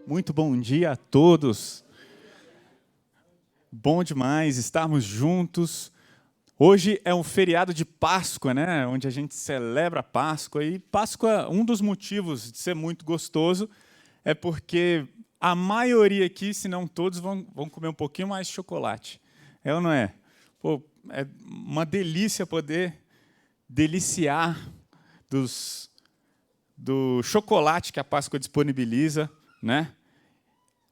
Muito bom dia a todos. Bom demais estarmos juntos. Hoje é um feriado de Páscoa, né? Onde a gente celebra a Páscoa. E Páscoa, um dos motivos de ser muito gostoso é porque a maioria aqui, se não todos, vão comer um pouquinho mais de chocolate. É ou não é? Pô, é uma delícia poder deliciar do chocolate que a Páscoa disponibiliza, né?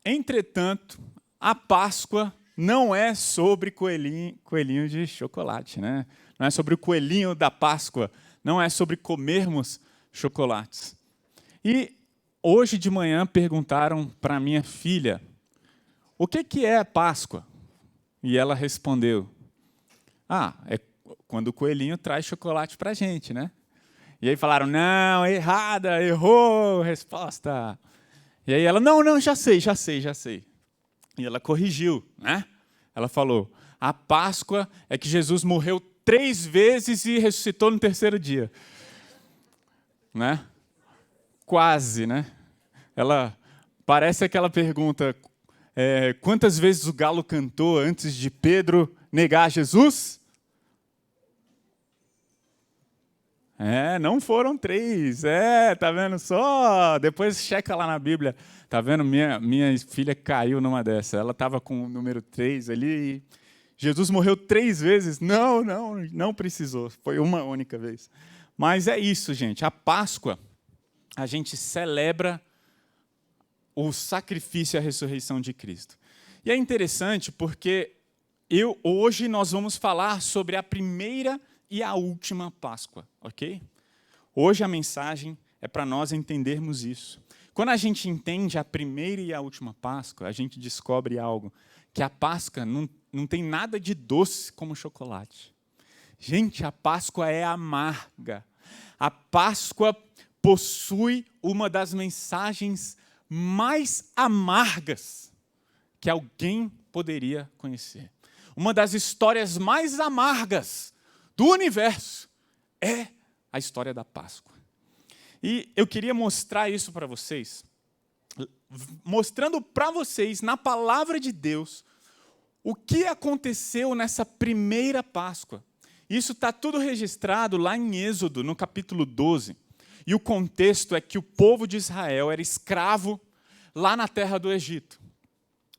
Entretanto, a Páscoa não é sobre coelhinho de chocolate, né? Não é sobre o coelhinho da Páscoa, não é sobre comermos chocolates. E hoje de manhã perguntaram para minha filha, o que é a Páscoa? E ela respondeu, é quando o coelhinho traz chocolate para a gente, né? E aí falaram, não, errada, errou a resposta. E aí ela, não, já sei. E ela corrigiu, né? Ela falou, a Páscoa é que Jesus morreu 3 vezes e ressuscitou no 3º dia. Né? Quase, né? Ela parece aquela pergunta, quantas vezes o galo cantou antes de Pedro negar Jesus? Não foram 3. Tá vendo só? Depois checa lá na Bíblia. Tá vendo? Minha filha caiu numa dessa. Ela estava com o número 3 ali e Jesus morreu 3 vezes. Não precisou. Foi uma única vez. Mas é isso, gente. A Páscoa, a gente celebra o sacrifício e a ressurreição de Cristo. E é interessante porque hoje nós vamos falar sobre a primeira e a última Páscoa, ok? Hoje a mensagem é para nós entendermos isso. Quando a gente entende a primeira e a última Páscoa, a gente descobre algo, que a Páscoa não tem nada de doce como chocolate. Gente, a Páscoa é amarga. A Páscoa possui uma das mensagens mais amargas que alguém poderia conhecer. Uma das histórias mais amargas do universo é a história da Páscoa. E eu queria mostrar isso para vocês, mostrando para vocês, na palavra de Deus, o que aconteceu nessa primeira Páscoa. Isso está tudo registrado lá em Êxodo, no capítulo 12. E o contexto é que o povo de Israel era escravo lá na terra do Egito.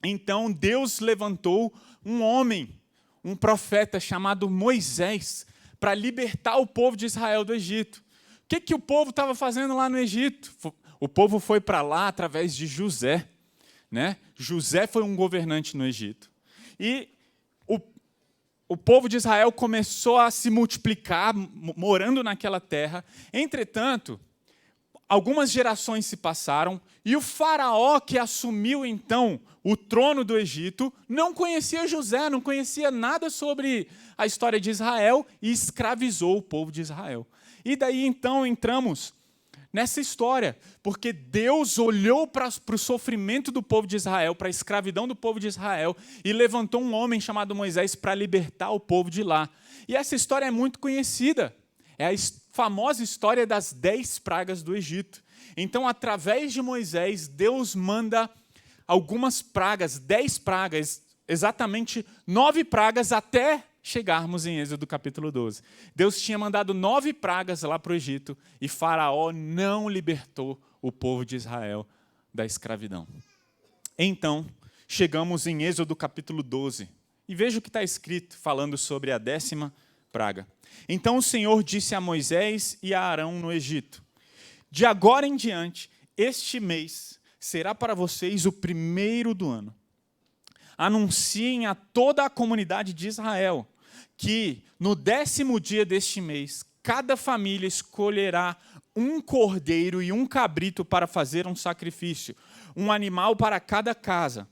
Então Deus levantou um homem, um profeta chamado Moisés, para libertar o povo de Israel do Egito. O que o povo estava fazendo lá no Egito? O povo foi para lá através de José. Né? José foi um governante no Egito. E o povo de Israel começou a se multiplicar, morando naquela terra. Entretanto, algumas gerações se passaram e o faraó que assumiu, então, o trono do Egito, não conhecia José, não conhecia nada sobre a história de Israel e escravizou o povo de Israel. E daí, então, entramos nessa história, porque Deus olhou para o sofrimento do povo de Israel, para a escravidão do povo de Israel, e levantou um homem chamado Moisés para libertar o povo de lá. E essa história é muito conhecida. É a famosa história das 10 pragas do Egito. Então, através de Moisés, Deus manda algumas pragas, 10 pragas, exatamente 9 pragas até chegarmos em Êxodo capítulo 12. Deus tinha mandado 9 pragas lá para o Egito e Faraó não libertou o povo de Israel da escravidão. Então, chegamos em Êxodo capítulo 12 e veja o que está escrito falando sobre a 10ª praga. Então o Senhor disse a Moisés e a Arão no Egito, de agora em diante, este mês será para vocês o primeiro do ano. Anunciem a toda a comunidade de Israel que no 10º dia deste mês, cada família escolherá um cordeiro e um cabrito para fazer um sacrifício, um animal para cada casa.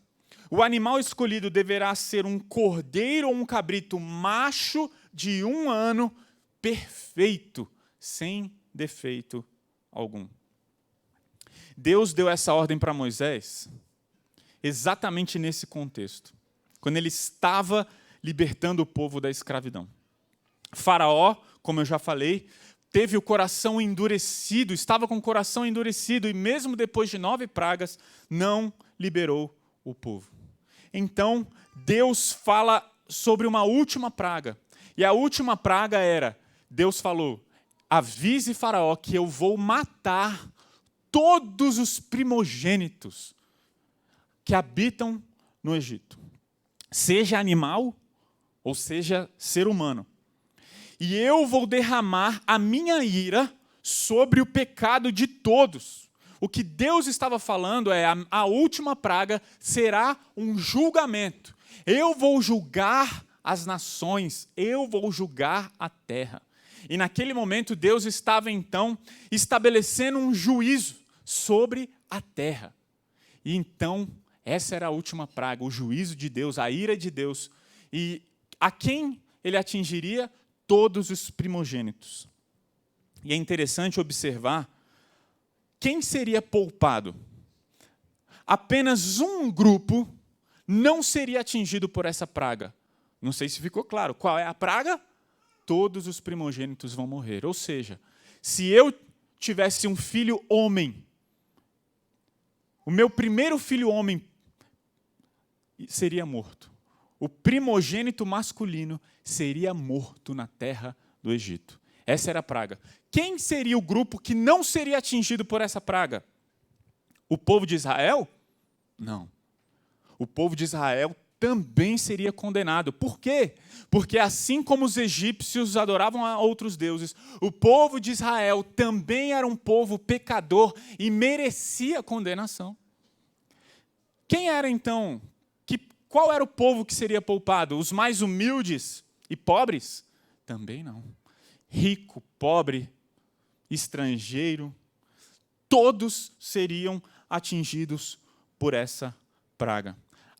O animal escolhido deverá ser um cordeiro ou um cabrito macho de 1 ano, perfeito, sem defeito algum. Deus deu essa ordem para Moisés exatamente nesse contexto, quando ele estava libertando o povo da escravidão. Faraó, como eu já falei, teve o coração endurecido, estava com o coração endurecido, e mesmo depois de 9 pragas, não liberou o povo. Então, Deus fala sobre uma última praga. E a última praga era, Deus falou, avise Faraó que eu vou matar todos os primogênitos que habitam no Egito. Seja animal ou seja ser humano. E eu vou derramar a minha ira sobre o pecado de todos. O que Deus estava falando é a última praga será um julgamento. Eu vou julgar as nações, eu vou julgar a terra. E naquele momento Deus estava então estabelecendo um juízo sobre a terra. E então essa era a última praga, o juízo de Deus, a ira de Deus. E a quem ele atingiria? Todos os primogênitos. E é interessante observar quem seria poupado. Apenas um grupo não seria atingido por essa praga. Não sei se ficou claro. Qual é a praga? Todos os primogênitos vão morrer. Ou seja, se eu tivesse um filho homem, o meu primeiro filho homem seria morto. O primogênito masculino seria morto na terra do Egito. Essa era a praga. Quem seria o grupo que não seria atingido por essa praga? O povo de Israel? Não. O povo de Israel também seria condenado. Por quê? Porque assim como os egípcios adoravam a outros deuses, o povo de Israel também era um povo pecador e merecia condenação. Quem era então? Qual era o povo que seria poupado? Os mais humildes e pobres? Também não. Rico, pobre, estrangeiro, todos seriam atingidos por essa praga.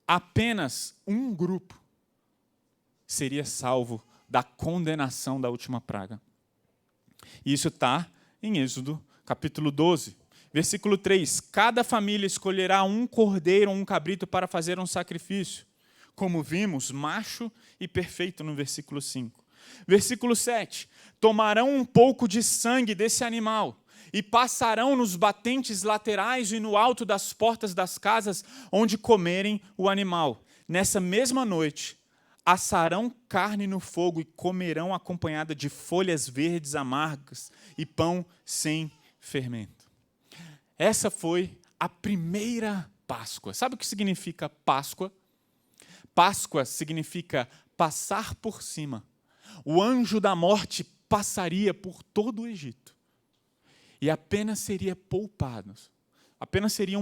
Apenas um grupo seria salvo da condenação da última praga. E isso está em Êxodo, capítulo 12. Versículo 3, cada família escolherá um cordeiro ou um cabrito para fazer um sacrifício. Como vimos, macho e perfeito no versículo 5. Versículo 7, tomarão um pouco de sangue desse animal e passarão nos batentes laterais e no alto das portas das casas onde comerem o animal. Nessa mesma noite, assarão carne no fogo e comerão acompanhada de folhas verdes amargas e pão sem fermento. Essa foi a primeira Páscoa. Sabe o que significa Páscoa? Páscoa significa passar por cima. O anjo da morte passaria por todo o Egito. E apenas seriam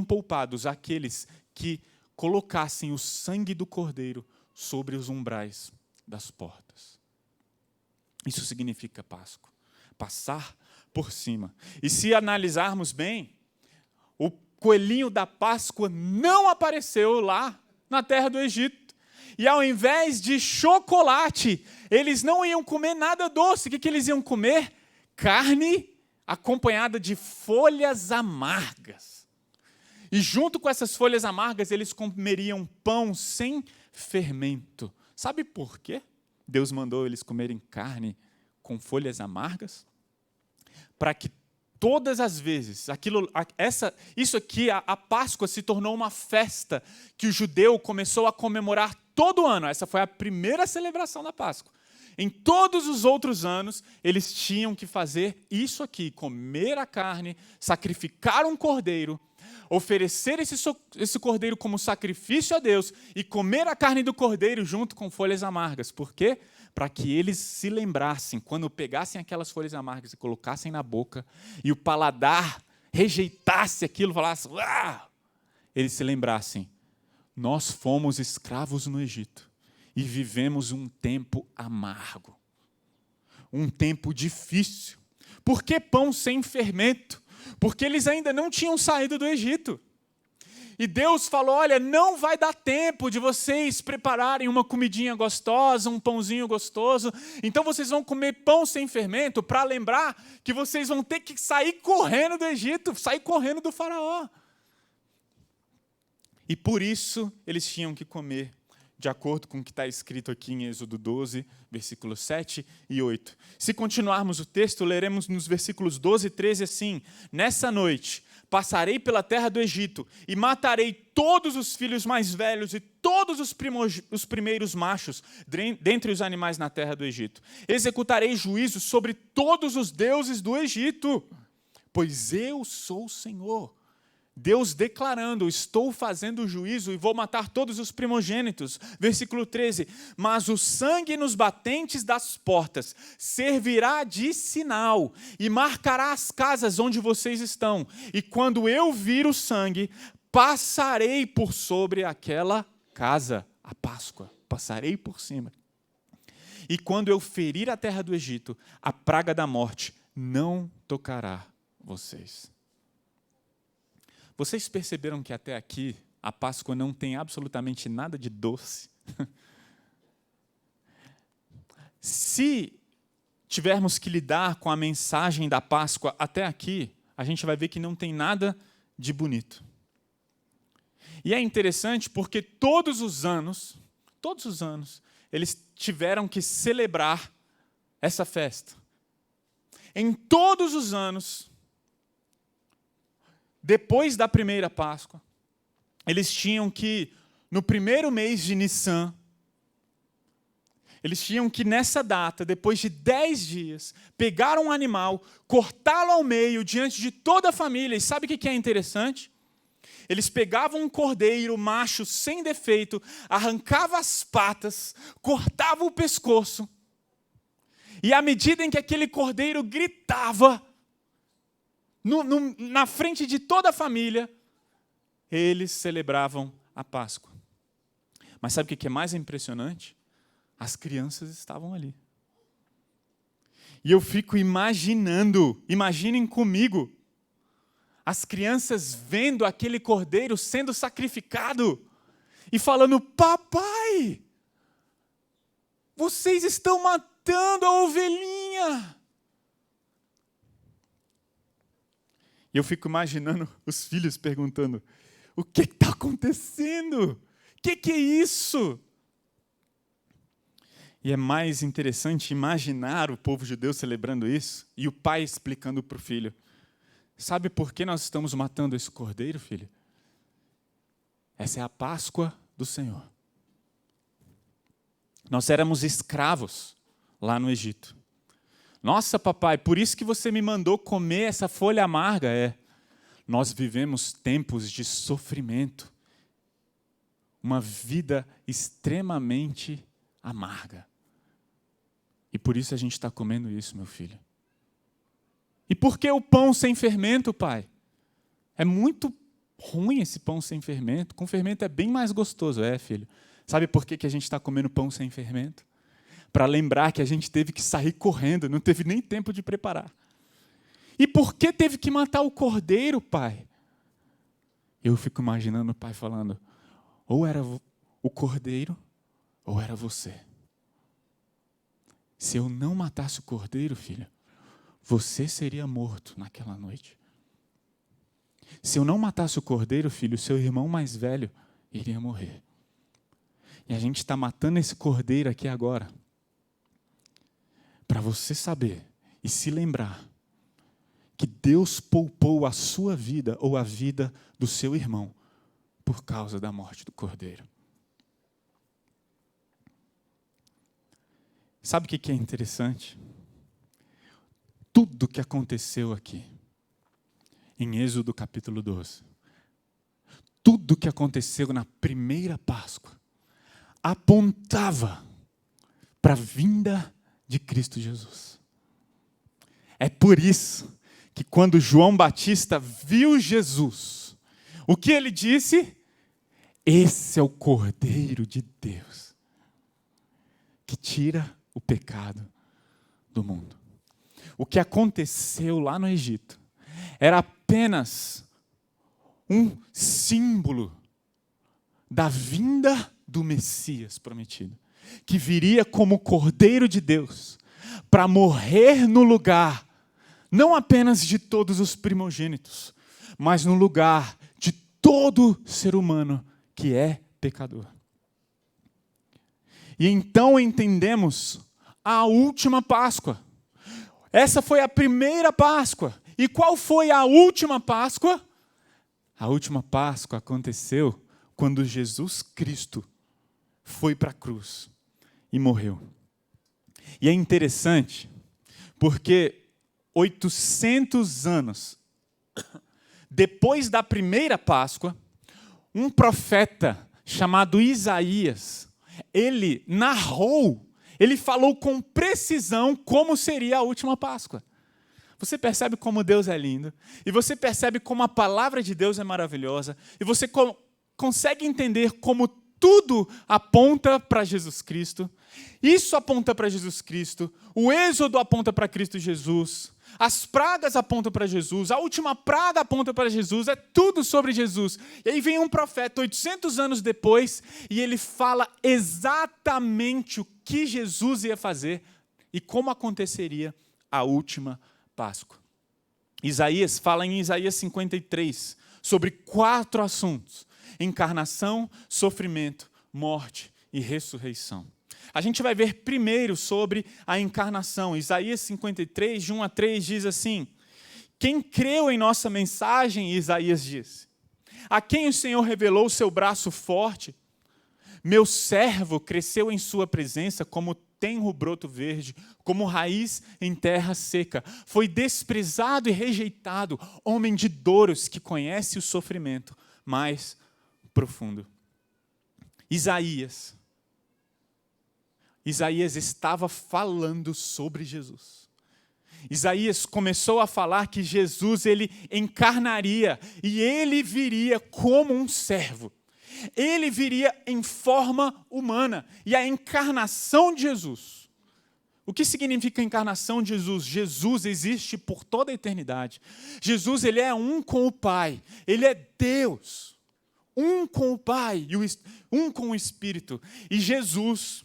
poupados aqueles que colocassem o sangue do cordeiro sobre os umbrais das portas. Isso significa Páscoa. Passar por cima. E se analisarmos bem, o coelhinho da Páscoa não apareceu lá na terra do Egito. E ao invés de chocolate, eles não iam comer nada doce. O que eles iam comer? Carne acompanhada de folhas amargas. E junto com essas folhas amargas, eles comeriam pão sem fermento. Sabe por quê Deus mandou eles comerem carne com folhas amargas? Para que todas as vezes, isso aqui, a Páscoa se tornou uma festa que o judeu começou a comemorar todo ano. Essa foi a primeira celebração da Páscoa. Em todos os outros anos, eles tinham que fazer isso aqui, comer a carne, sacrificar um cordeiro, oferecer esse cordeiro como sacrifício a Deus e comer a carne do cordeiro junto com folhas amargas. Por quê? Para que eles se lembrassem, quando pegassem aquelas folhas amargas e colocassem na boca, e o paladar rejeitasse aquilo, falasse, eles se lembrassem, nós fomos escravos no Egito e vivemos um tempo amargo, um tempo difícil. Por que pão sem fermento? Porque eles ainda não tinham saído do Egito. E Deus falou, olha, não vai dar tempo de vocês prepararem uma comidinha gostosa, um pãozinho gostoso. Então vocês vão comer pão sem fermento para lembrar que vocês vão ter que sair correndo do Egito, sair correndo do faraó. E por isso eles tinham que comer de acordo com o que está escrito aqui em Êxodo 12, versículos 7 e 8. Se continuarmos o texto, leremos nos versículos 12 e 13 assim: Nessa noite passarei pela terra do Egito e matarei todos os filhos mais velhos e todos os primeiros machos dentre os animais na terra do Egito. Executarei juízo sobre todos os deuses do Egito, pois eu sou o Senhor. Deus declarando: estou fazendo juízo e vou matar todos os primogênitos. Versículo 13: Mas o sangue nos batentes das portas servirá de sinal e marcará as casas onde vocês estão. E quando eu vir o sangue, passarei por sobre aquela casa, a Páscoa, passarei por cima. E quando eu ferir a terra do Egito, a praga da morte não tocará vocês. Vocês perceberam que até aqui a Páscoa não tem absolutamente nada de doce? Se tivermos que lidar com a mensagem da Páscoa até aqui, a gente vai ver que não tem nada de bonito. E é interessante porque todos os anos, eles tiveram que celebrar essa festa. Em todos os anos, depois da primeira Páscoa, eles tinham que, no primeiro mês de Nissan, eles tinham que, nessa data, depois de 10 dias, pegar um animal, cortá-lo ao meio, diante de toda a família. E sabe o que é interessante? Eles pegavam um cordeiro macho sem defeito, arrancavam as patas, cortavam o pescoço, e à medida em que aquele cordeiro gritava, na frente de toda a família, eles celebravam a Páscoa. Mas sabe o que é mais impressionante? As crianças estavam ali. E eu fico imaginando, imaginem comigo, as crianças vendo aquele cordeiro sendo sacrificado e falando: papai, vocês estão matando a ovelhinha. E eu fico imaginando os filhos perguntando: o que está acontecendo? O que é isso? E é mais interessante imaginar o povo judeu celebrando isso e o pai explicando para o filho: sabe por que nós estamos matando esse cordeiro, filho? Essa é a Páscoa do Senhor. Nós éramos escravos lá no Egito. Nossa, papai, por isso que você me mandou comer essa folha amarga. Nós vivemos tempos de sofrimento, uma vida extremamente amarga. E por isso a gente está comendo isso, meu filho. E por que o pão sem fermento, pai? É muito ruim esse pão sem fermento. Com fermento é bem mais gostoso, filho. Sabe por que a gente está comendo pão sem fermento? Para lembrar que a gente teve que sair correndo, não teve nem tempo de preparar. E por que teve que matar o cordeiro, pai? Eu fico imaginando o pai falando: ou era o cordeiro, ou era você. Se eu não matasse o cordeiro, filho, você seria morto naquela noite. Se eu não matasse o cordeiro, filho, seu irmão mais velho iria morrer. E a gente está matando esse cordeiro aqui agora, para você saber e se lembrar que Deus poupou a sua vida ou a vida do seu irmão por causa da morte do cordeiro. Sabe o que é interessante? Tudo que aconteceu aqui, em Êxodo capítulo 12, tudo que aconteceu na primeira Páscoa, apontava para a vinda de Cristo Jesus. É por isso que quando João Batista viu Jesus, o que ele disse? Esse é o Cordeiro de Deus, que tira o pecado do mundo. O que aconteceu lá no Egito era apenas um símbolo da vinda do Messias prometido, que viria como Cordeiro de Deus para morrer no lugar, não apenas de todos os primogênitos, mas no lugar de todo ser humano que é pecador. E então entendemos a última Páscoa. Essa foi a primeira Páscoa. E qual foi a última Páscoa? A última Páscoa aconteceu quando Jesus Cristo foi para a cruz e morreu. E é interessante, porque 800 anos depois da primeira Páscoa, um profeta chamado Isaías, ele narrou, ele falou com precisão como seria a última Páscoa. Você percebe como Deus é lindo, e você percebe como a palavra de Deus é maravilhosa, e você consegue entender como tudo aponta para Jesus Cristo. Isso aponta para Jesus Cristo, o Êxodo aponta para Cristo Jesus, as pragas apontam para Jesus, a última praga aponta para Jesus, é tudo sobre Jesus. E aí vem um profeta 800 anos depois e ele fala exatamente o que Jesus ia fazer e como aconteceria a última Páscoa. Isaías fala em Isaías 53 sobre 4 assuntos: encarnação, sofrimento, morte e ressurreição. A gente vai ver primeiro sobre a encarnação. Isaías 53, de 1 a 3, diz assim: quem creu em nossa mensagem, Isaías disse, a quem o Senhor revelou o seu braço forte, meu servo cresceu em sua presença como tenro broto verde, como raiz em terra seca. Foi desprezado e rejeitado, homem de dores que conhece o sofrimento mais profundo. Isaías estava falando sobre Jesus. Isaías começou a falar que Jesus ele encarnaria e ele viria como um servo. Ele viria em forma humana. E a encarnação de Jesus. O que significa a encarnação de Jesus? Jesus existe por toda a eternidade. Jesus ele é um com o Pai. Ele é Deus. Um com o Pai e um com o Espírito. E Jesus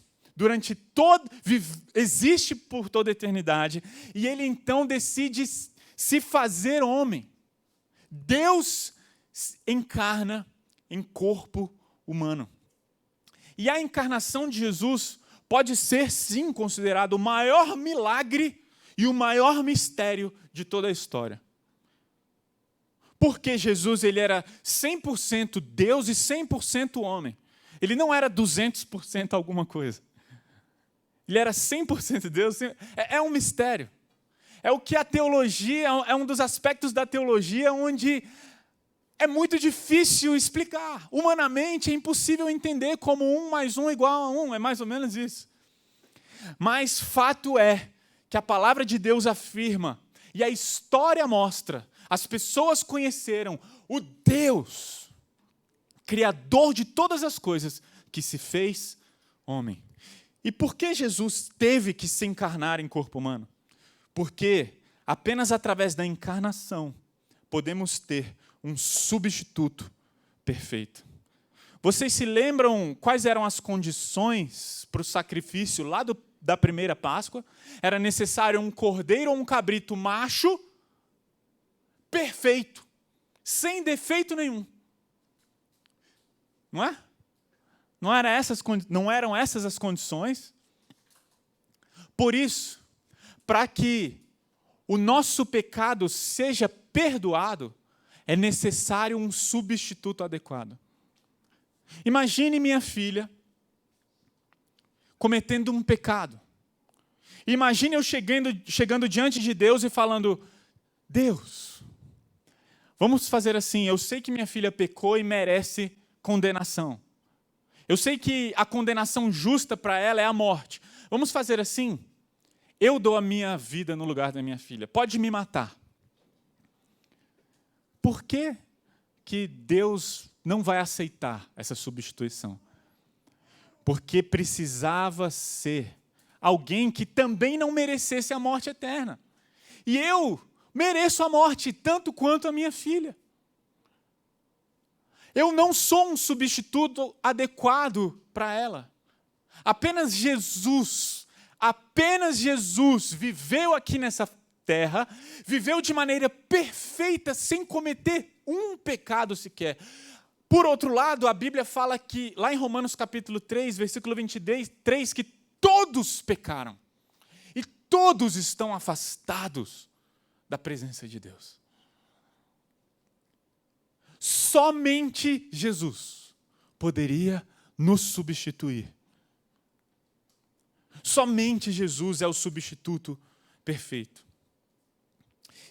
existe por toda a eternidade, e ele então decide se fazer homem. Deus encarna em corpo humano. E a encarnação de Jesus pode ser, sim, considerado o maior milagre e o maior mistério de toda a história. Porque Jesus ele era 100% Deus e 100% homem. Ele não era 200% alguma coisa. Ele era 100% Deus. É um mistério. É o que a teologia, é um dos aspectos da teologia onde é muito difícil explicar. Humanamente é impossível entender como 1 mais 1 igual a 1. É mais ou menos isso. Mas fato é que a palavra de Deus afirma, e a história mostra, as pessoas conheceram o Deus, Criador de todas as coisas, que se fez homem. E por que Jesus teve que se encarnar em corpo humano? Porque apenas através da encarnação podemos ter um substituto perfeito. Vocês se lembram quais eram as condições para o sacrifício lá da primeira Páscoa? Era necessário um cordeiro ou um cabrito macho perfeito, sem defeito nenhum. Não é? Não eram essas as condições? Por isso, para que o nosso pecado seja perdoado, é necessário um substituto adequado. Imagine minha filha cometendo um pecado. Imagine eu chegando diante de Deus e falando: Deus, vamos fazer assim, eu sei que minha filha pecou e merece condenação. Eu sei que a condenação justa para ela é a morte. Vamos fazer assim? Eu dou a minha vida no lugar da minha filha. Pode me matar. Por que que Deus não vai aceitar essa substituição? Porque precisava ser alguém que também não merecesse a morte eterna. E eu mereço a morte tanto quanto a minha filha. Eu não sou um substituto adequado para ela. Apenas Jesus viveu aqui nessa terra, viveu de maneira perfeita, sem cometer um pecado sequer. Por outro lado, a Bíblia fala que, lá em Romanos capítulo 3, versículo 23, que todos pecaram. E todos estão afastados da presença de Deus. Somente Jesus poderia nos substituir. Somente Jesus é o substituto perfeito.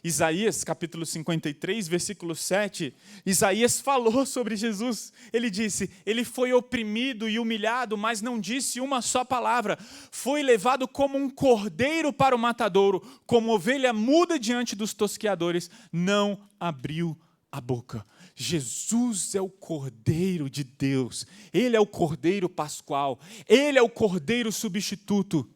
Isaías, capítulo 53, versículo 7, Isaías falou sobre Jesus. Ele disse, ele foi oprimido e humilhado, mas não disse uma só palavra. Foi levado como um cordeiro para o matadouro, como ovelha muda diante dos tosqueadores, não abriu a boca. Jesus é o Cordeiro de Deus. Ele é o Cordeiro Pascual. Ele é o Cordeiro substituto.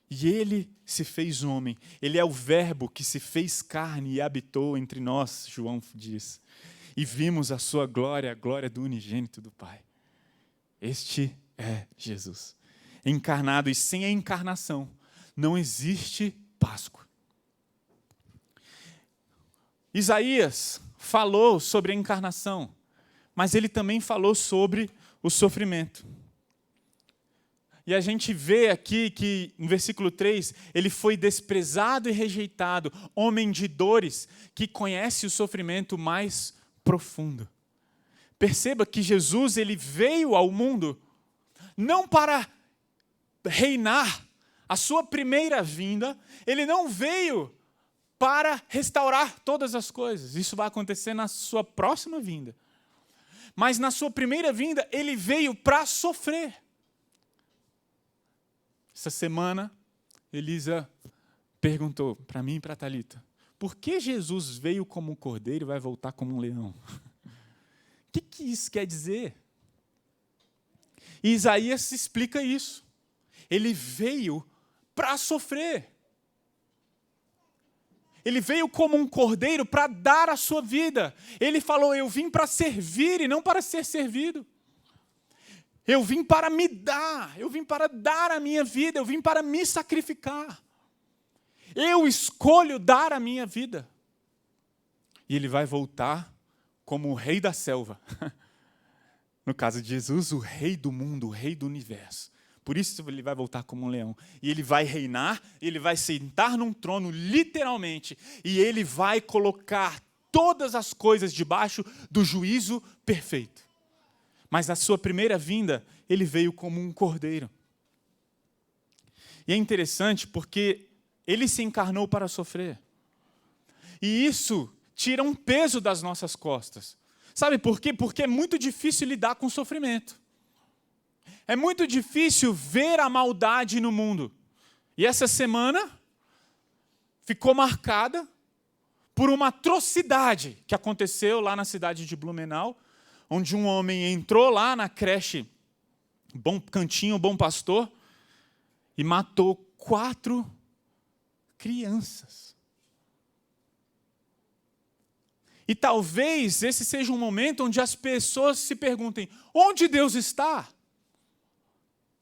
E ele se fez homem. Ele é o Verbo que se fez carne e habitou entre nós, João diz. E vimos a sua glória, a glória do unigênito do Pai. Este é Jesus. Encarnado, e sem a encarnação não existe Páscoa. Isaías falou sobre a encarnação, mas ele também falou sobre o sofrimento. E a gente vê aqui que, no versículo 3, ele foi desprezado e rejeitado, homem de dores, que conhece o sofrimento mais profundo. Perceba que Jesus ele veio ao mundo não para reinar. A sua primeira vinda, ele não veio para restaurar todas as coisas. Isso vai acontecer na sua próxima vinda. Mas na sua primeira vinda, ele veio para sofrer. Essa semana, Elisa perguntou para mim e para a Thalita, por que Jesus veio como um cordeiro e vai voltar como um leão? O que isso quer dizer? E Isaías explica isso. Ele veio para sofrer. Ele veio como um cordeiro para dar a sua vida. Ele falou, eu vim para servir e não para ser servido. Eu vim para me dar, eu vim para dar a minha vida, eu vim para me sacrificar. Eu escolho dar a minha vida. E ele vai voltar como o rei da selva. No caso de Jesus, o rei do mundo, o rei do universo. Por isso ele vai voltar como um leão. E ele vai reinar, ele vai sentar num trono, literalmente. E ele vai colocar todas as coisas debaixo do juízo perfeito. Mas na sua primeira vinda, ele veio como um cordeiro. E é interessante porque ele se encarnou para sofrer. E isso tira um peso das nossas costas. Sabe por quê? Porque é muito difícil lidar com o sofrimento. É muito difícil ver a maldade no mundo. E essa semana ficou marcada por uma atrocidade que aconteceu lá na cidade de Blumenau, onde um homem entrou lá na creche Bom Cantinho, Bom Pastor, e matou 4 crianças. E talvez esse seja um momento onde as pessoas se perguntem, onde Deus está?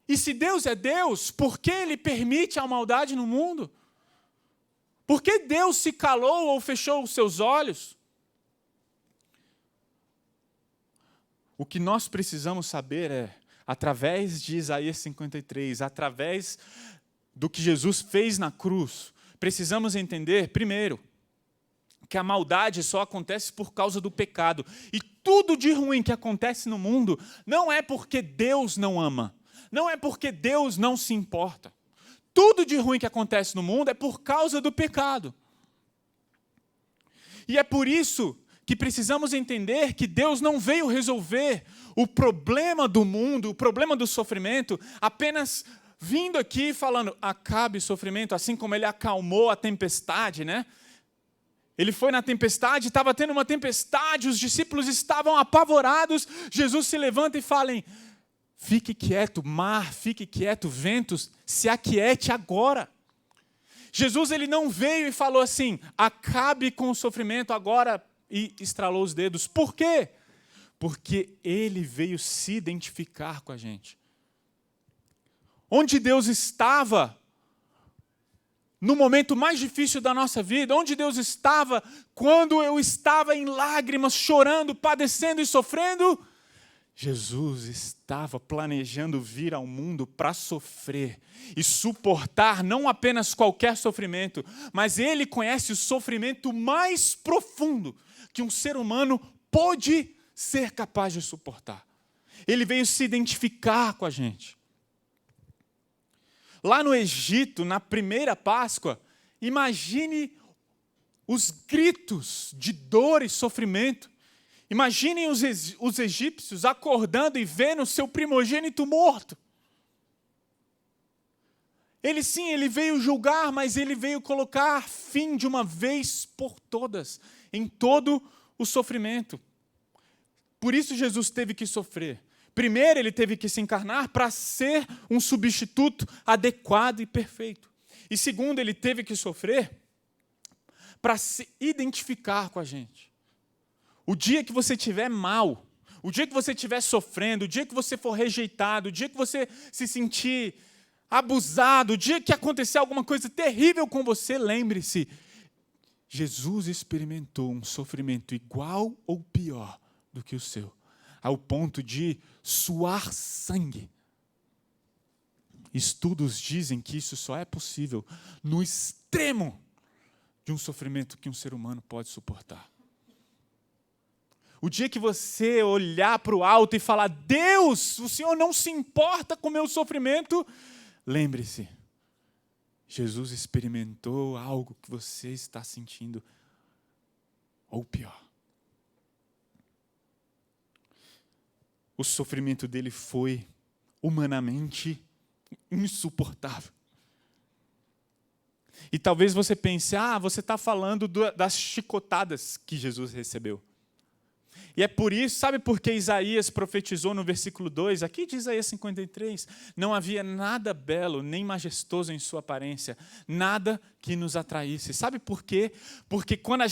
E se Deus é Deus, por que Ele permite a maldade no mundo? Por que Deus se calou ou fechou os seus olhos? O que nós precisamos saber é, através de Isaías 53, através do que Jesus fez na cruz, precisamos entender, primeiro, que a maldade só acontece por causa do pecado. E tudo de ruim que acontece no mundo não é porque Deus não ama, não é porque Deus não se importa. Tudo de ruim que acontece no mundo é por causa do pecado. E é por isso que precisamos entender que Deus não veio resolver o problema do mundo, o problema do sofrimento, apenas vindo aqui falando, acabe o sofrimento, assim como Ele acalmou a tempestade, né? Ele foi na tempestade, estava tendo uma tempestade, os discípulos estavam apavorados, Jesus se levanta e fala, fique quieto, mar, fique quieto, ventos, se aquiete agora. Jesus ele não veio e falou assim, acabe com o sofrimento agora, e estralou os dedos. Por quê? Porque Ele veio se identificar com a gente. Onde Deus estava, no momento mais difícil da nossa vida, onde Deus estava quando eu estava em lágrimas, chorando, padecendo e sofrendo? Jesus estava planejando vir ao mundo para sofrer e suportar não apenas qualquer sofrimento, mas Ele conhece o sofrimento mais profundo que um ser humano pode ser capaz de suportar. Ele veio se identificar com a gente. Lá no Egito, na primeira Páscoa, imagine os gritos de dor e sofrimento. Imaginem os egípcios acordando e vendo o seu primogênito morto. Ele veio julgar, mas ele veio colocar fim de uma vez por todas em todo o sofrimento. Por isso Jesus teve que sofrer. Primeiro, ele teve que se encarnar para ser um substituto adequado e perfeito. E segundo, ele teve que sofrer para se identificar com a gente. O dia que você estiver mal, o dia que você estiver sofrendo, o dia que você for rejeitado, o dia que você se sentir abusado, o dia que acontecer alguma coisa terrível com você, lembre-se, Jesus experimentou um sofrimento igual ou pior do que o seu, ao ponto de suar sangue. Estudos dizem que isso só é possível no extremo de um sofrimento que um ser humano pode suportar. O dia que você olhar para o alto e falar, Deus, o Senhor não se importa com o meu sofrimento, lembre-se, Jesus experimentou algo que você está sentindo, ou pior. O sofrimento dele foi humanamente insuportável. E talvez você pense, você está falando das chicotadas que Jesus recebeu. E é por isso, sabe por que Isaías profetizou no versículo 2, aqui de Isaías 53, não havia nada belo nem majestoso em sua aparência, nada que nos atraísse. Sabe por quê? Porque quando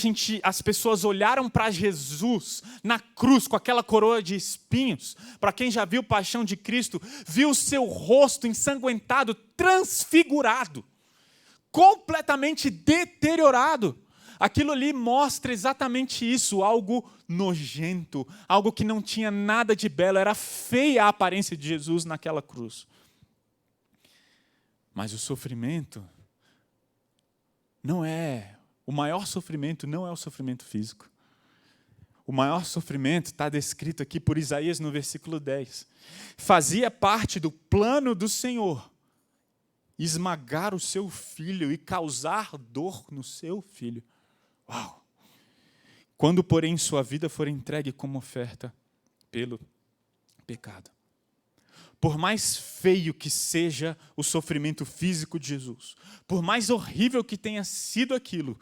as pessoas olharam para Jesus na cruz, com aquela coroa de espinhos, para quem já viu Paixão de Cristo, viu o seu rosto ensanguentado, transfigurado, completamente deteriorado. Aquilo ali mostra exatamente isso, algo nojento, algo que não tinha nada de belo, era feia a aparência de Jesus naquela cruz. Mas o sofrimento o maior sofrimento não é o sofrimento físico. O maior sofrimento está descrito aqui por Isaías no versículo 10. Fazia parte do plano do Senhor esmagar o seu filho e causar dor no seu filho. Uau! Quando, porém, sua vida for entregue como oferta pelo pecado. Por mais feio que seja o sofrimento físico de Jesus, por mais horrível que tenha sido aquilo,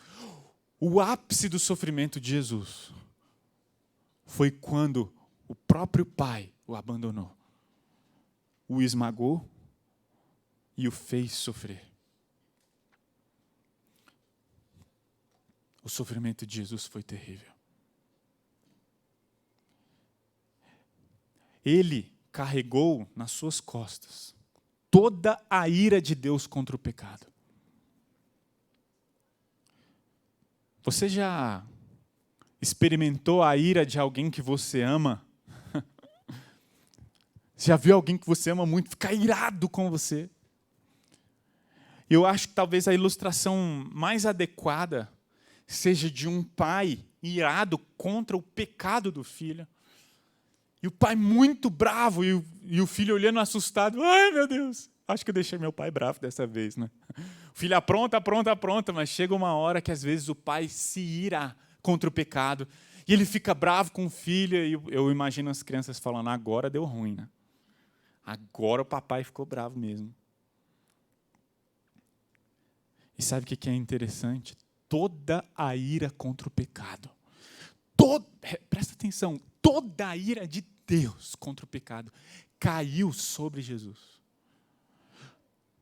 o ápice do sofrimento de Jesus foi quando o próprio Pai o abandonou, o esmagou e o fez sofrer. O sofrimento de Jesus foi terrível. Ele carregou nas suas costas toda a ira de Deus contra o pecado. Você já experimentou a ira de alguém que você ama? Já viu alguém que você ama muito ficar irado com você? Eu acho que talvez a ilustração mais adequada seja de um pai irado contra o pecado do filho. E o pai muito bravo e o filho olhando assustado. Ai, meu Deus, acho que eu deixei meu pai bravo dessa vez, né? O filho apronta, mas chega uma hora que às vezes o pai se ira contra o pecado. E ele fica bravo com o filho e eu imagino as crianças falando, agora deu ruim, né? Agora o papai ficou bravo mesmo. E sabe o que é interessante? Toda a ira contra o pecado, presta atenção, toda a ira de Deus contra o pecado caiu sobre Jesus.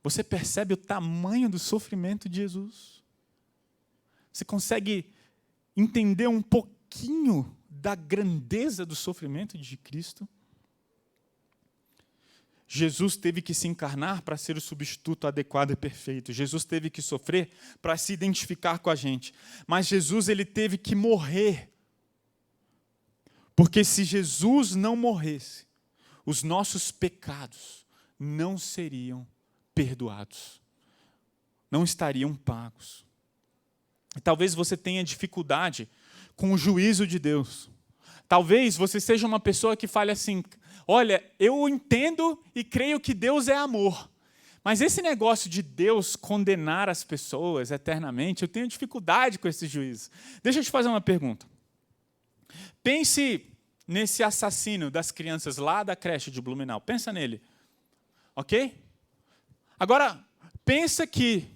Você percebe o tamanho do sofrimento de Jesus? Você consegue entender um pouquinho da grandeza do sofrimento de Cristo? Jesus teve que se encarnar para ser o substituto adequado e perfeito. Jesus teve que sofrer para se identificar com a gente. Mas Jesus, ele teve que morrer. Porque se Jesus não morresse, os nossos pecados não seriam perdoados. Não estariam pagos. E talvez você tenha dificuldade com o juízo de Deus. Talvez você seja uma pessoa que fale assim: olha, eu entendo e creio que Deus é amor, mas esse negócio de Deus condenar as pessoas eternamente, eu tenho dificuldade com esse juízo. Deixa eu te fazer uma pergunta. Pense nesse assassino das crianças lá da creche de Blumenau. Pensa nele, ok? Agora, pensa que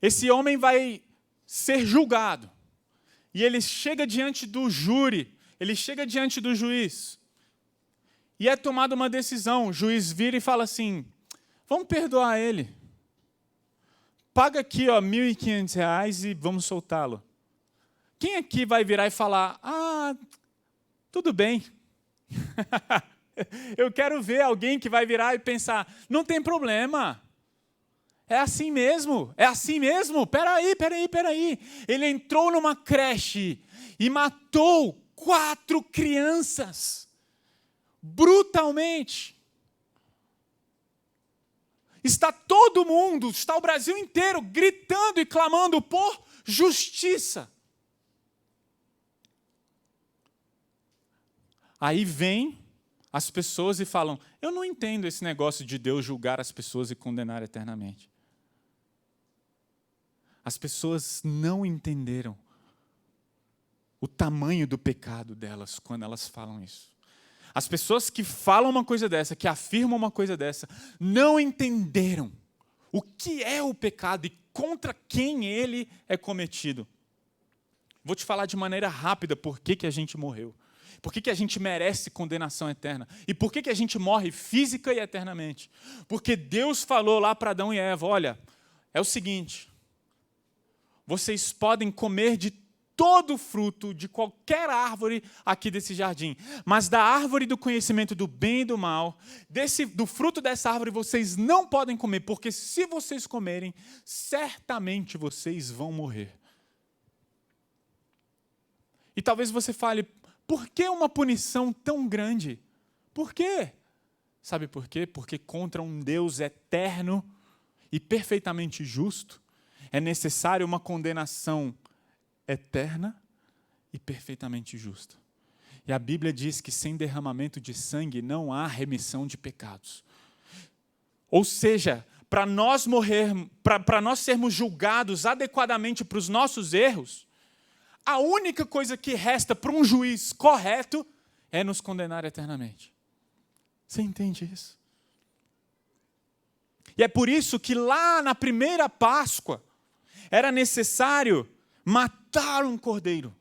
esse homem vai ser julgado. E ele chega diante do júri, ele chega diante do juiz. E é tomada uma decisão. O juiz vira e fala assim: vamos perdoar ele. Paga aqui, ó, R$ 1.500 e vamos soltá-lo. Quem aqui vai virar e falar: ah, tudo bem. Eu quero ver alguém que vai virar e pensar: não tem problema. É assim mesmo, é assim mesmo. Peraí. Ele entrou numa creche e matou 4 crianças. Brutalmente. Está todo mundo, está o Brasil inteiro gritando e clamando por justiça. Aí vem as pessoas e falam: eu não entendo esse negócio de Deus julgar as pessoas e condenar eternamente. As pessoas não entenderam o tamanho do pecado delas quando elas falam isso. As pessoas que falam uma coisa dessa, que afirmam uma coisa dessa, não entenderam o que é o pecado e contra quem ele é cometido. Vou te falar de maneira rápida por que a gente morreu. Por que a gente merece condenação eterna? E por que a gente morre física e eternamente? Porque Deus falou lá para Adão e Eva: olha, é o seguinte, vocês podem comer de todo fruto, de qualquer árvore aqui desse jardim, mas da árvore do conhecimento do bem e do mal, do fruto dessa árvore vocês não podem comer, porque se vocês comerem, certamente vocês vão morrer. E talvez você fale: por que uma punição tão grande? Por quê? Sabe por quê? Porque contra um Deus eterno e perfeitamente justo, é necessário uma condenação eterna e perfeitamente justa. E a Bíblia diz que sem derramamento de sangue não há remissão de pecados. Ou seja, para nós sermos julgados adequadamente para os nossos erros, a única coisa que resta para um juiz correto é nos condenar eternamente. Você entende isso? E é por isso que lá na primeira Páscoa era necessário matar um cordeiro.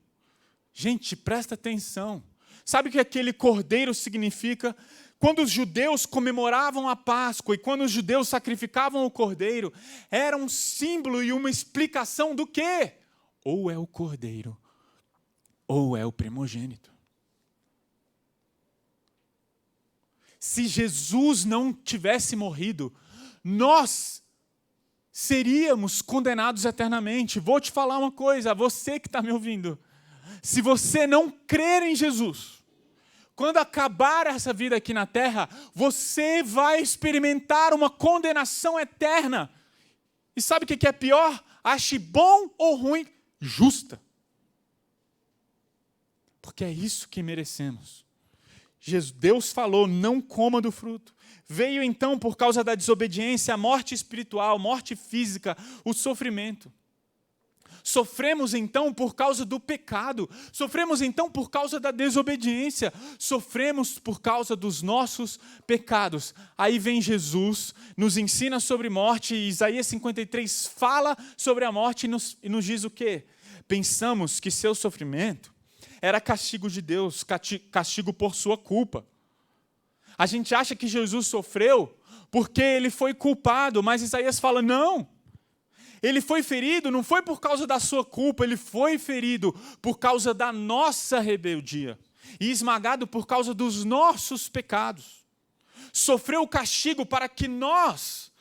Gente, presta atenção. Sabe o que aquele cordeiro significa? Quando os judeus comemoravam a Páscoa e quando os judeus sacrificavam o cordeiro, era um símbolo e uma explicação do quê? Ou é o cordeiro, ou é o primogênito. Se Jesus não tivesse morrido, nós seríamos condenados eternamente. Vou te falar uma coisa, você que está me ouvindo. Se você não crer em Jesus, quando acabar essa vida aqui na terra, você vai experimentar uma condenação eterna. E sabe o que é pior? Ache bom ou ruim, justa. Porque é isso que merecemos. Deus falou: não coma do fruto. Veio então, por causa da desobediência, a morte espiritual, morte física, o sofrimento. Sofremos então por causa do pecado, sofremos então por causa da desobediência, sofremos por causa dos nossos pecados. Aí vem Jesus, nos ensina sobre morte, e Isaías 53 fala sobre a morte e nos diz o quê? Pensamos que seu sofrimento era castigo de Deus, castigo por sua culpa. A gente acha que Jesus sofreu porque ele foi culpado, mas Isaías fala: não. Ele foi ferido não foi por causa da sua culpa, ele foi ferido por causa da nossa rebeldia e esmagado por causa dos nossos pecados. sofreu o castigo para que nós,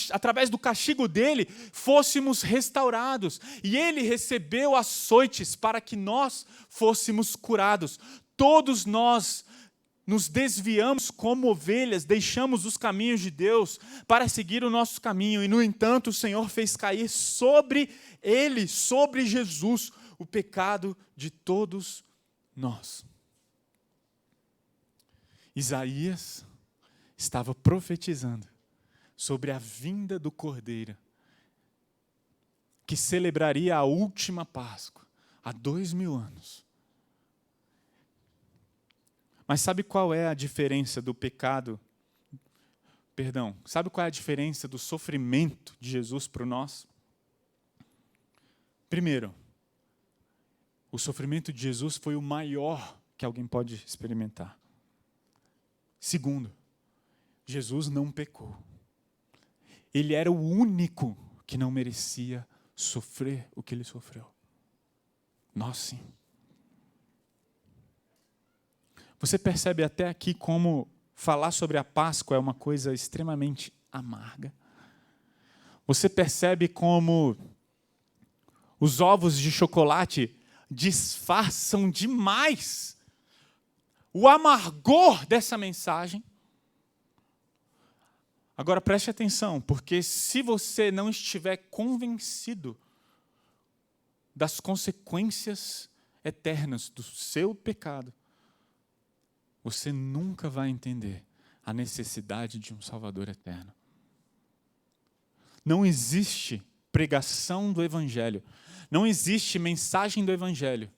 através do castigo dele, fôssemos restaurados. E ele recebeu açoites para que nós fôssemos curados. Todos nós nos desviamos como ovelhas, deixamos os caminhos de Deus para seguir o nosso caminho. E, no entanto, o Senhor fez cair sobre ele, sobre Jesus, o pecado de todos nós. Isaías estava profetizando sobre a vinda do Cordeiro, que celebraria a última Páscoa, há 2000 anos. Mas sabe qual é a diferença do pecado? Sabe qual é a diferença do sofrimento de Jesus para nós? Primeiro, o sofrimento de Jesus foi o maior que alguém pode experimentar. Segundo, Jesus não pecou. Ele era o único que não merecia sofrer o que ele sofreu. Nós sim. Você percebe até aqui como falar sobre a Páscoa é uma coisa extremamente amarga? Você percebe como os ovos de chocolate disfarçam demais o amargor dessa mensagem? Agora preste atenção, porque se você não estiver convencido das consequências eternas do seu pecado, você nunca vai entender a necessidade de um Salvador eterno. Não existe pregação do Evangelho, não existe mensagem do Evangelho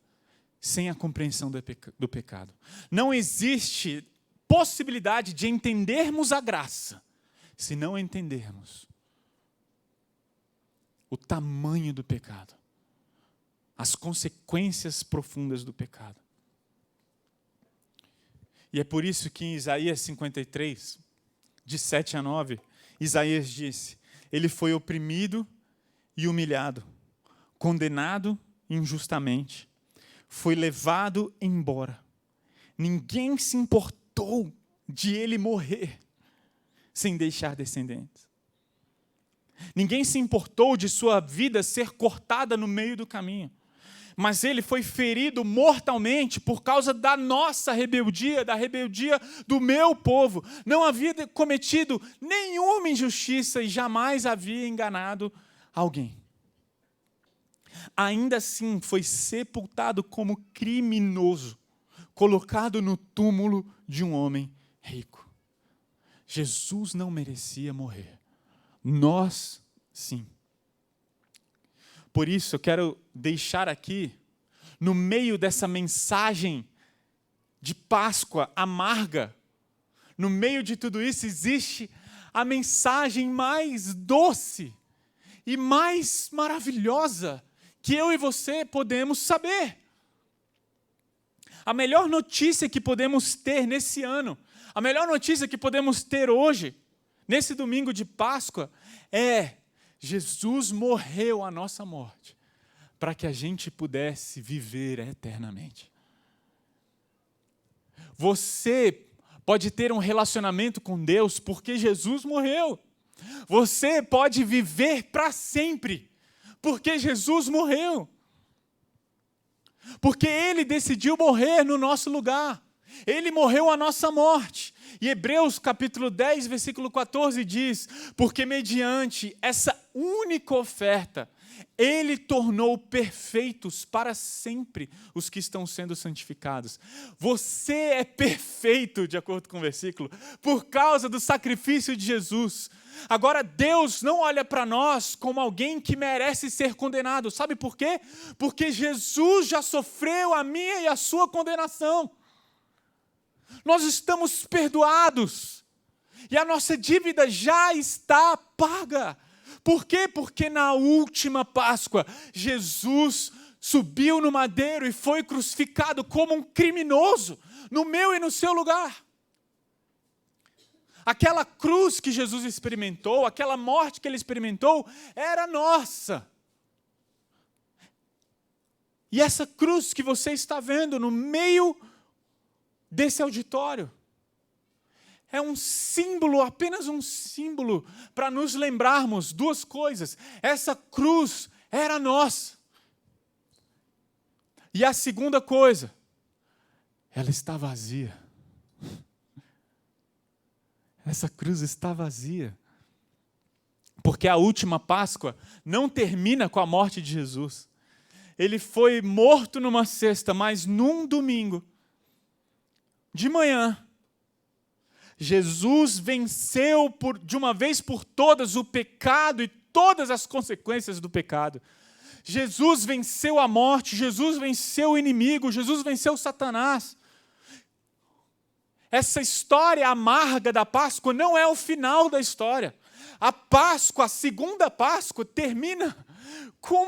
sem a compreensão do pecado. Não existe possibilidade de entendermos a graça se não entendermos o tamanho do pecado, as consequências profundas do pecado. E é por isso que em Isaías 53, de 7 a 9, Isaías disse: ele foi oprimido e humilhado, condenado injustamente, foi levado embora. Ninguém se importou de ele morrer sem deixar descendentes. Ninguém se importou de sua vida ser cortada no meio do caminho. Mas ele foi ferido mortalmente por causa da nossa rebeldia, da rebeldia do meu povo. Não havia cometido nenhuma injustiça e jamais havia enganado alguém. Ainda assim, foi sepultado como criminoso, colocado no túmulo de um homem rico. Jesus não merecia morrer. Nós, sim. Por isso, eu quero deixar aqui, no meio dessa mensagem de Páscoa amarga, no meio de tudo isso, existe a mensagem mais doce e mais maravilhosa que eu e você podemos saber. A melhor notícia que podemos ter nesse ano, a melhor notícia que podemos ter hoje, nesse domingo de Páscoa, é: Jesus morreu a nossa morte para que a gente pudesse viver eternamente. Você pode ter um relacionamento com Deus porque Jesus morreu. Você pode viver para sempre porque Jesus morreu. Porque Ele decidiu morrer no nosso lugar. Ele morreu a nossa morte. E Hebreus capítulo 10, versículo 14 diz: porque mediante essa única oferta, Ele tornou perfeitos para sempre os que estão sendo santificados. Você é perfeito, de acordo com o versículo, por causa do sacrifício de Jesus. Agora, Deus não olha para nós como alguém que merece ser condenado. Sabe por quê? Porque Jesus já sofreu a minha e a sua condenação. Nós estamos perdoados e a nossa dívida já está paga. Por quê? Porque na última Páscoa, Jesus subiu no madeiro e foi crucificado como um criminoso, no meu e no seu lugar. Aquela cruz que Jesus experimentou, aquela morte que Ele experimentou, era nossa. E essa cruz que você está vendo no meio desse auditório, é um símbolo, apenas um símbolo, para nos lembrarmos duas coisas. Essa cruz era nossa. E a segunda coisa, ela está vazia. Essa cruz está vazia. Porque a última Páscoa não termina com a morte de Jesus. Ele foi morto numa sexta, mas num domingo, de manhã, Jesus venceu de uma vez por todas o pecado e todas as consequências do pecado. Jesus venceu a morte, Jesus venceu o inimigo, Jesus venceu Satanás. Essa história amarga da Páscoa não é o final da história. A Páscoa, a segunda Páscoa, termina com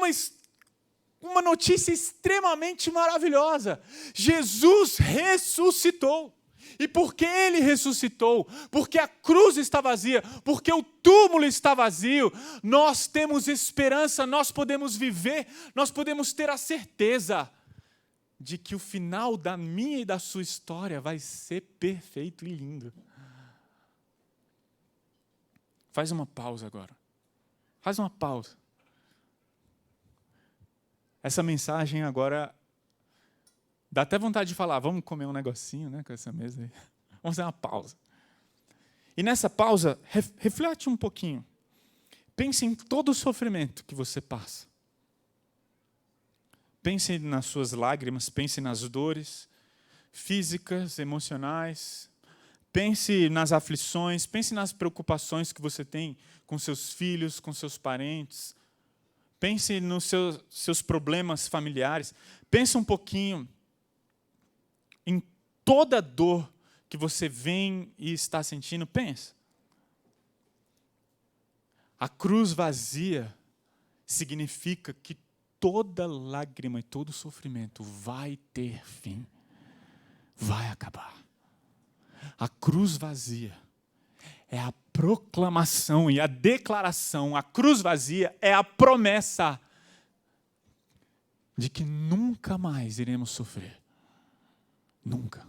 uma notícia extremamente maravilhosa. Jesus ressuscitou. E por que ele ressuscitou? Porque a cruz está vazia, porque o túmulo está vazio, nós temos esperança, nós podemos viver, nós podemos ter a certeza de que o final da minha e da sua história vai ser perfeito e lindo. Faz uma pausa agora. Faz uma pausa. Essa mensagem agora dá até vontade de falar, vamos comer um negocinho, né, com essa mesa aí. Vamos fazer uma pausa. E nessa pausa, reflete um pouquinho. Pense em todo o sofrimento que você passa. Pense nas suas lágrimas, pense nas dores físicas, emocionais. Pense nas aflições, pense nas preocupações que você tem com seus filhos, com seus parentes. Pense nos seus problemas familiares. Pense um pouquinho em toda a dor que você vem e está sentindo. Pensa. A cruz vazia significa que toda lágrima e todo sofrimento vai ter fim. Vai acabar. A cruz vazia é a proclamação e a declaração. A cruz vazia é a promessa de que nunca mais iremos sofrer. Nunca.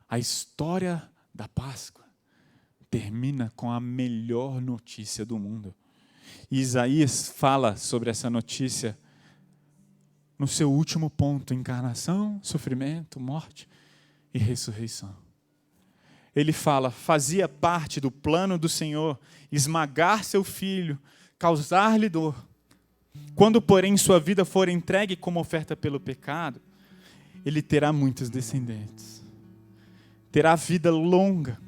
A história da Páscoa termina com a melhor notícia do mundo. E Isaías fala sobre essa notícia no seu último ponto: encarnação, sofrimento, morte e ressurreição. Ele fala: fazia parte do plano do Senhor esmagar seu filho, causar-lhe dor. Quando, porém, sua vida for entregue como oferta pelo pecado, ele terá muitos descendentes. Terá vida longa.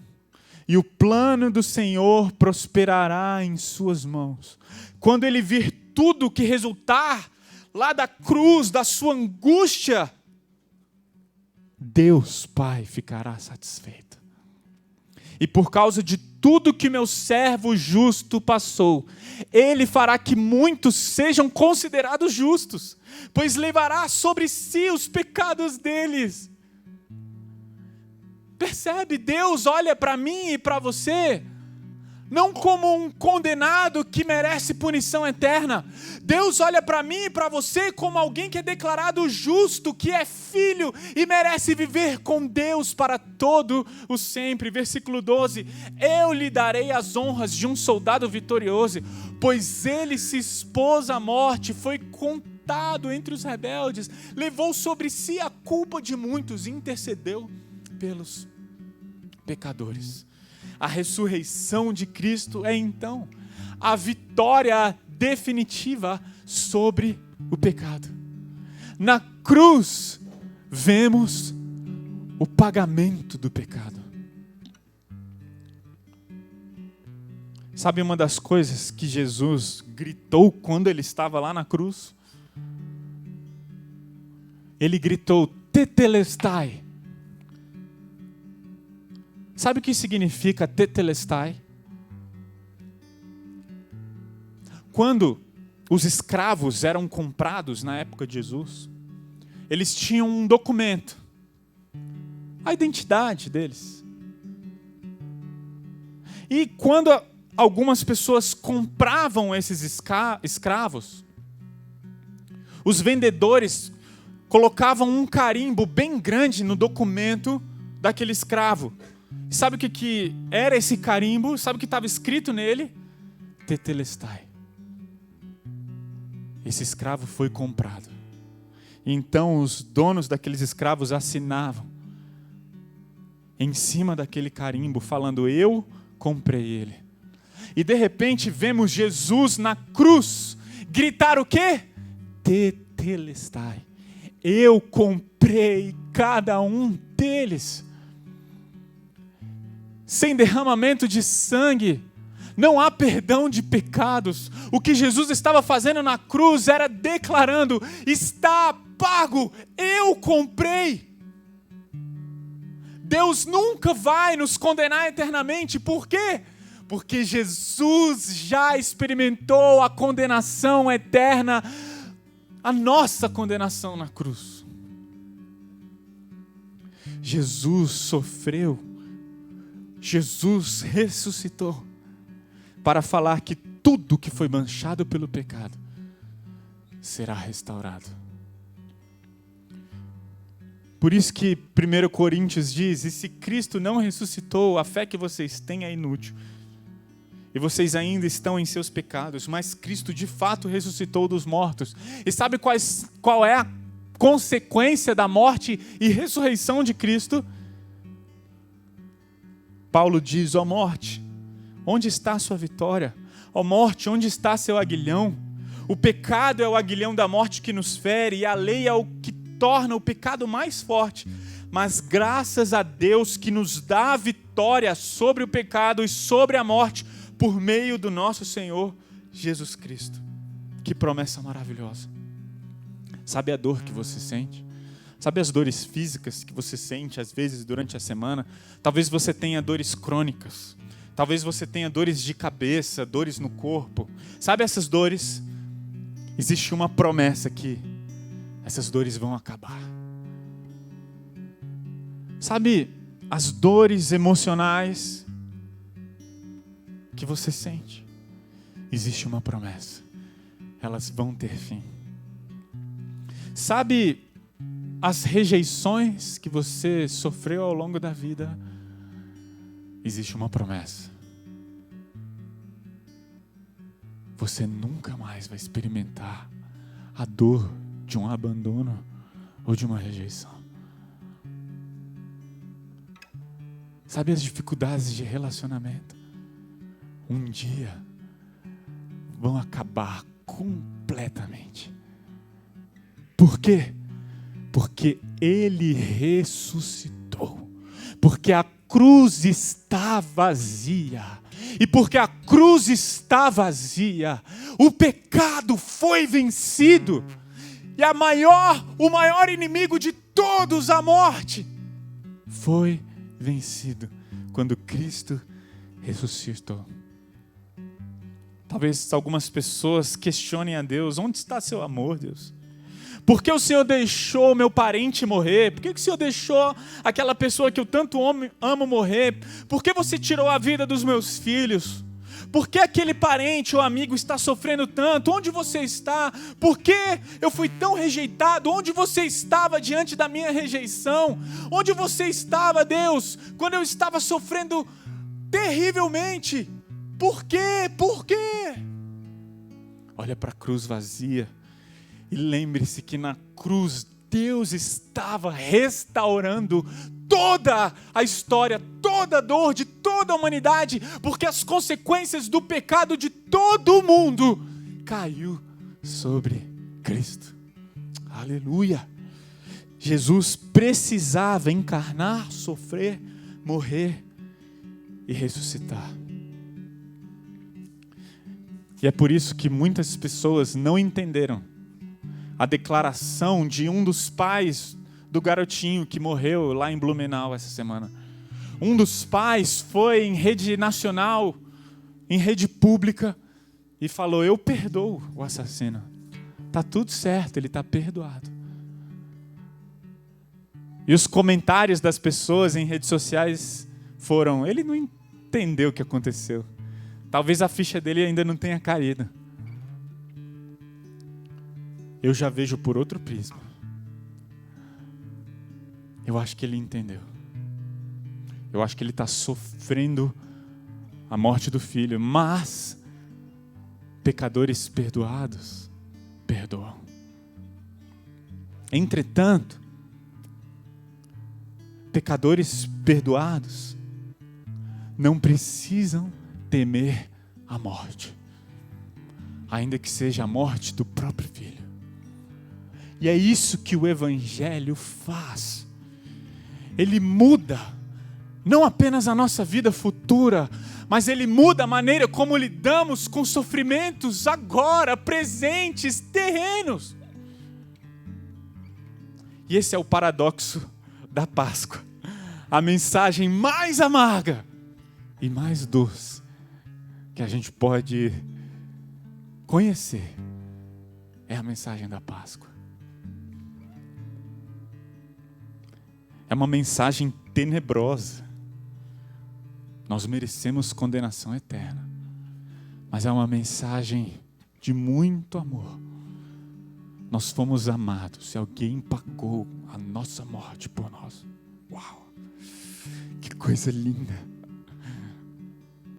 E o plano do Senhor prosperará em suas mãos. Quando ele vir tudo que resultar lá da cruz, da sua angústia, Deus Pai ficará satisfeito. E por causa de tudo que meu servo justo passou, ele fará que muitos sejam considerados justos, pois levará sobre si os pecados deles. Percebe? Deus olha para mim e para você não como um condenado que merece punição eterna. Deus olha para mim e para você como alguém que é declarado justo, que é filho e merece viver com Deus para todo o sempre. Versículo 12: eu lhe darei as honras de um soldado vitorioso, pois ele se expôs à morte, foi contado entre os rebeldes, levou sobre si a culpa de muitos e intercedeu pelos pecadores. A ressurreição de Cristo é então a vitória definitiva sobre o pecado. Na cruz vemos o pagamento do pecado. Sabe uma das coisas que Jesus gritou quando ele estava lá na cruz? Ele gritou: tetelestai. Sabe o que significa tetelestai? Quando os escravos eram comprados na época de Jesus, eles tinham um documento, a identidade deles. E quando algumas pessoas compravam esses escravos, os vendedores colocavam um carimbo bem grande no documento daquele escravo. Sabe o que era esse carimbo? Sabe o que estava escrito nele? Tetelestai. Esse escravo foi comprado. Então os donos daqueles escravos assinavam em cima daquele carimbo, falando: eu comprei ele. E de repente vemos Jesus na cruz gritar o quê? Tetelestai. Eu comprei cada um deles. Sem derramamento de sangue, não há perdão de pecados. O que Jesus estava fazendo na cruz era declarando: está pago, eu comprei. Deus nunca vai nos condenar eternamente. Por quê? Porque Jesus já experimentou a condenação eterna, a nossa condenação na cruz. Jesus sofreu, Jesus ressuscitou para falar que tudo que foi manchado pelo pecado será restaurado. Por isso que 1 Coríntios diz: e se Cristo não ressuscitou, a fé que vocês têm é inútil. E vocês ainda estão em seus pecados, mas Cristo de fato ressuscitou dos mortos. E sabe qual é a consequência da morte e ressurreição de Cristo? Paulo diz: ó morte, onde está a sua vitória? Ó morte, onde está seu aguilhão? O pecado é o aguilhão da morte que nos fere, e a lei é o que torna o pecado mais forte. Mas graças a Deus que nos dá a vitória sobre o pecado e sobre a morte, por meio do nosso Senhor Jesus Cristo. Que promessa maravilhosa. Sabe a dor que você sente? Sabe as dores físicas que você sente às vezes durante a semana? Talvez você tenha dores crônicas. Talvez você tenha dores de cabeça, dores no corpo. Sabe essas dores? Existe uma promessa que essas dores vão acabar. Sabe as dores emocionais que você sente? Existe uma promessa. Elas vão ter fim. Sabe as rejeições que você sofreu ao longo da vida? Existe uma promessa. Você nunca mais vai experimentar a dor de um abandono ou de uma rejeição. Sabe as dificuldades de relacionamento? Um dia vão acabar completamente. Por quê? Porque Ele ressuscitou. Porque a cruz está vazia. E porque a cruz está vazia, o pecado foi vencido. E o maior inimigo de todos, a morte, foi vencido quando Cristo ressuscitou. Talvez algumas pessoas questionem a Deus: onde está seu amor, Deus? Por que o Senhor deixou meu parente morrer? Por que o Senhor deixou aquela pessoa que eu tanto amo morrer? Por que você tirou a vida dos meus filhos? Por que aquele parente ou amigo está sofrendo tanto? Onde você está? Por que eu fui tão rejeitado? Onde você estava diante da minha rejeição? Onde você estava, Deus, quando eu estava sofrendo terrivelmente? Por quê? Por quê? Olha para a cruz vazia. E lembre-se que na cruz Deus estava restaurando toda a história, toda a dor de toda a humanidade, porque as consequências do pecado de todo o mundo caiu sobre Cristo. Aleluia! Jesus precisava encarnar, sofrer, morrer e ressuscitar. E é por isso que muitas pessoas não entenderam a declaração de um dos pais do garotinho que morreu lá em Blumenau essa semana. Um dos pais foi em rede nacional, em rede pública, e falou: eu perdoo o assassino. Está tudo certo, ele está perdoado. E os comentários das pessoas em redes sociais foram: ele não entendeu o que aconteceu. Talvez a ficha dele ainda não tenha caído. Eu já vejo por outro prisma. Eu acho que ele entendeu. Eu acho que ele está sofrendo a morte do filho, mas pecadores perdoados perdoam. Entretanto, pecadores perdoados não precisam temer a morte, ainda que seja a morte do próprio filho. E é isso que o Evangelho faz. Ele muda não apenas a nossa vida futura, mas ele muda a maneira como lidamos com sofrimentos agora, presentes, terrenos. E esse é o paradoxo da Páscoa. A mensagem mais amarga e mais doce que a gente pode conhecer é a mensagem da Páscoa. É uma mensagem tenebrosa. Nós merecemos condenação eterna. Mas é uma mensagem de muito amor. Nós fomos amados e alguém pagou a nossa morte por nós. Uau! Que coisa linda!